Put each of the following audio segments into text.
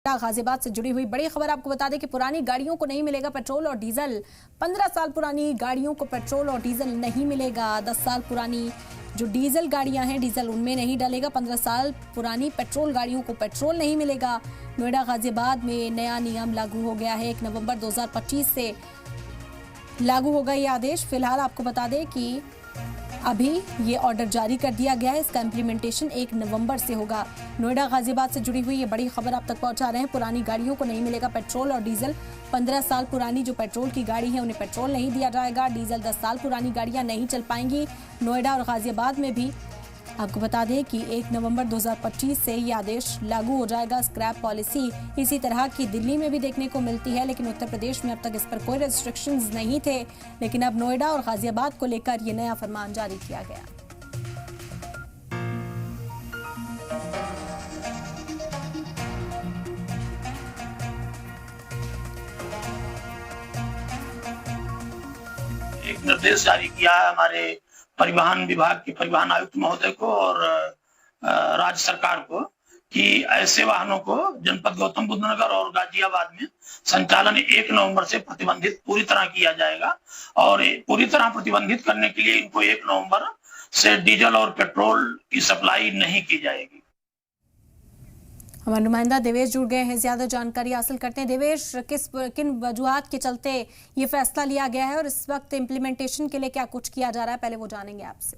गाजियाबाद से जुड़ी हुई बड़ी खबर आपको बता दें कि पुरानी गाड़ियों को नहीं मिलेगा पेट्रोल और डीजल। 15 साल पुरानी गाड़ियों को पेट्रोल और डीजल नहीं मिलेगा। 10 साल पुरानी जो डीजल गाड़ियां हैं डीजल उनमें नहीं डलेगा। 15 साल पुरानी पेट्रोल गाड़ियों को पेट्रोल नहीं मिलेगा। नोएडा गाजियाबाद में नया नियम लागू हो गया है। 1 नवंबर 2025 से लागू होगा ये आदेश। फिलहाल आपको बता दें कि अभी ये ऑर्डर जारी कर दिया गया है। इसका इम्प्लीमेंटेशन 1 नवंबर से होगा। नोएडा गाजियाबाद से जुड़ी हुई ये बड़ी खबर आप तक पहुंचा रहे हैं। पुरानी गाड़ियों को नहीं मिलेगा पेट्रोल और डीजल। 15 साल पुरानी जो पेट्रोल की गाड़ी है उन्हें पेट्रोल नहीं दिया जाएगा। डीजल 10 साल पुरानी गाड़ियां नहीं चल पाएंगी। नोएडा और गाजियाबाद में भी आपको बता दें कि 1 नवंबर 2025 से ये आदेश लागू हो जाएगा। स्क्रैप पॉलिसी इसी तरह की दिल्ली में भी देखने को मिलती है, लेकिन उत्तर प्रदेश में अब तक इस पर कोई रेस्ट्रिक्शंस नहीं थे। लेकिन अब नोएडा और गाजियाबाद को लेकर ये नया फरमान जारी किया गया। एक निर्देश जारी किया है हमारे परिवहन विभाग के परिवहन आयुक्त महोदय को और राज्य सरकार को कि ऐसे वाहनों को जनपद गौतम बुद्ध नगर और गाजियाबाद में संचालन 1 नवंबर से प्रतिबंधित पूरी तरह किया जाएगा। और पूरी तरह प्रतिबंधित करने के लिए इनको 1 नवंबर से डीजल और पेट्रोल की सप्लाई नहीं की जाएगी। हमारे नुमाइंदा देवेश जुड़ गए हैं, ज्यादा जानकारी हासिल करते हैं। देवेश, किन वजूहात के चलते ये फैसला लिया गया है और इस वक्त इम्प्लीमेंटेशन के लिए क्या कुछ किया जा रहा है, पहले वो जानेंगे आपसे।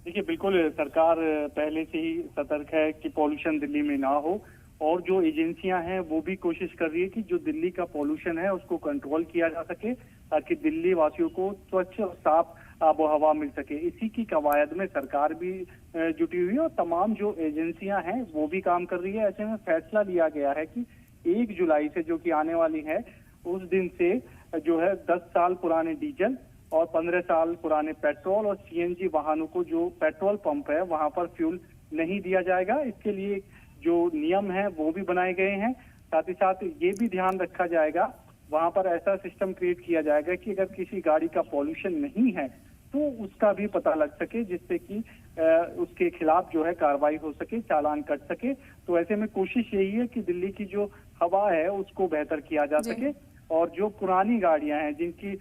देखिए, बिल्कुल सरकार पहले से ही सतर्क है कि पॉल्यूशन दिल्ली में ना हो, और जो एजेंसियां हैं वो भी कोशिश कर रही है कि जो दिल्ली का पॉल्यूशन है उसको कंट्रोल किया जा सके, ताकि दिल्ली वासियों को स्वच्छ और साफ आबो हवा मिल सके। इसी की कवायद में सरकार भी जुटी हुई है और तमाम जो एजेंसियां हैं वो भी काम कर रही है। ऐसे में फैसला लिया गया है कि 1 जुलाई से, जो कि आने वाली है, उस दिन से जो है 10 साल पुराने डीजल और 15 साल पुराने पेट्रोल और सीएनजी वाहनों को जो पेट्रोल पंप है वहां पर फ्यूल नहीं दिया जाएगा। इसके लिए जो नियम है वो भी बनाए गए हैं। साथ ही साथ ये भी ध्यान रखा जाएगा, वहां पर ऐसा सिस्टम क्रिएट किया जाएगा कि अगर किसी गाड़ी का पॉल्यूशन नहीं है तो उसका भी पता लग सके, जिससे कि उसके खिलाफ जो है कार्रवाई हो सके, चालान कट सके। तो ऐसे में कोशिश यही है कि दिल्ली की जो हवा है उसको बेहतर किया जा सके, और जो पुरानी गाड़ियां हैं जिनकी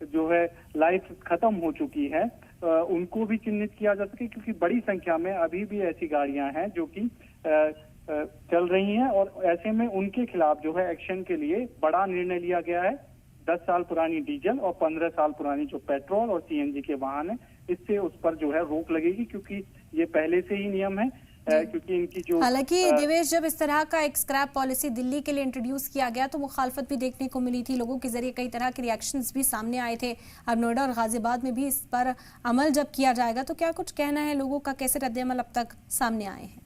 जो है लाइफ खत्म हो चुकी है उनको भी चिन्हित किया जा सके, क्योंकि बड़ी संख्या में अभी भी ऐसी गाड़ियां हैं जो कि चल रही हैं, और ऐसे में उनके खिलाफ जो है एक्शन के लिए बड़ा निर्णय लिया गया है। 10 साल पुरानी डीजल और 15 साल पुरानी जो पेट्रोल और सीएनजी के वाहन है, इससे उस पर जो है रोक लगेगी, क्योंकि ये पहले से ही नियम है। क्योंकि इनकी जो हालांकि देवेश, जब इस तरह का एक स्क्रैप पॉलिसी दिल्ली के लिए इंट्रोड्यूस किया गया तो मुखालफत भी देखने को मिली थी। लोगों के जरिए कई तरह के रिएक्शंस भी सामने आए थे। अब नोएडा और गाजियाबाद में भी इस पर अमल जब किया जाएगा तो क्या कुछ कहना है लोगों का, कैसे रद्द-ए-अमल अब तक सामने आए हैं?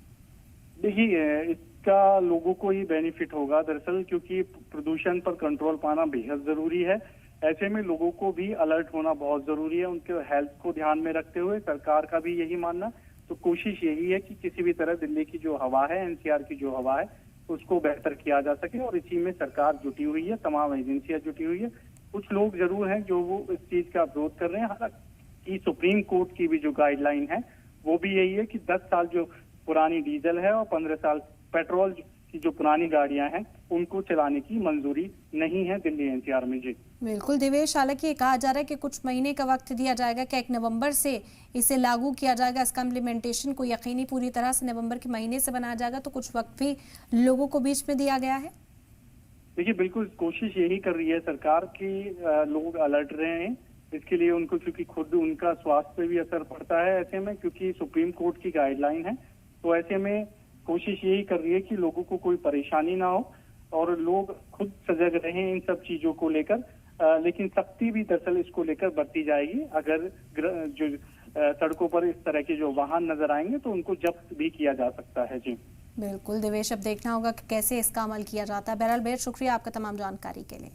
देखिए, इसका लोगों को ही बेनिफिट होगा दरअसल, क्योंकि प्रदूषण पर कंट्रोल पाना बेहद जरूरी है। ऐसे में लोगों को भी अलर्ट होना बहुत जरूरी है। उनके हेल्थ को ध्यान में रखते हुए सरकार का भी यही मानना, तो कोशिश यही है कि किसी भी तरह दिल्ली की जो हवा है, एनसीआर की जो हवा है, उसको बेहतर किया जा सके, और इसी में सरकार जुटी हुई है, तमाम एजेंसियां जुटी हुई है। कुछ लोग जरूर हैं जो वो इस चीज का विरोध कर रहे हैं। हालांकि सुप्रीम कोर्ट की भी जो गाइडलाइन है वो भी यही है कि 10 साल जो पुरानी डीजल है और 15 साल पेट्रोल की जो पुरानी गाड़ियां हैं उनको चलाने की मंजूरी नहीं है दिल्ली एनसीआर में। जी बिल्कुल देवेश, हालांकि ये कहा जा रहा है कि कुछ महीने का वक्त दिया जाएगा कि 1 नवंबर से इसे लागू किया जाएगा। इसका इम्प्लीमेंटेशन को यकीनी पूरी तरह से नवंबर के महीने से बनाया जाएगा, तो कुछ वक्त भी लोगों को बीच में दिया गया है। देखिए, बिल्कुल कोशिश यही कर रही है सरकार की लोग अलर्ट रहे हैं। इसके लिए उनको, क्योंकि खुद उनका स्वास्थ्य पे भी असर पड़ता है ऐसे में, क्योंकि सुप्रीम कोर्ट की गाइडलाइन है। तो ऐसे में कोशिश यही कर रही है कि लोगों को कोई परेशानी ना हो और लोग खुद सजग रहें इन सब चीजों को लेकर। लेकिन सख्ती भी दरअसल इसको लेकर बरती जाएगी। अगर जो सड़कों पर इस तरह के जो वाहन नजर आएंगे तो उनको जब्त भी किया जा सकता है। जी बिल्कुल देवेश, अब देखना होगा कि कैसे इसका अमल किया जाता है। बहरहाल बेहद शुक्रिया आपका तमाम जानकारी के लिए।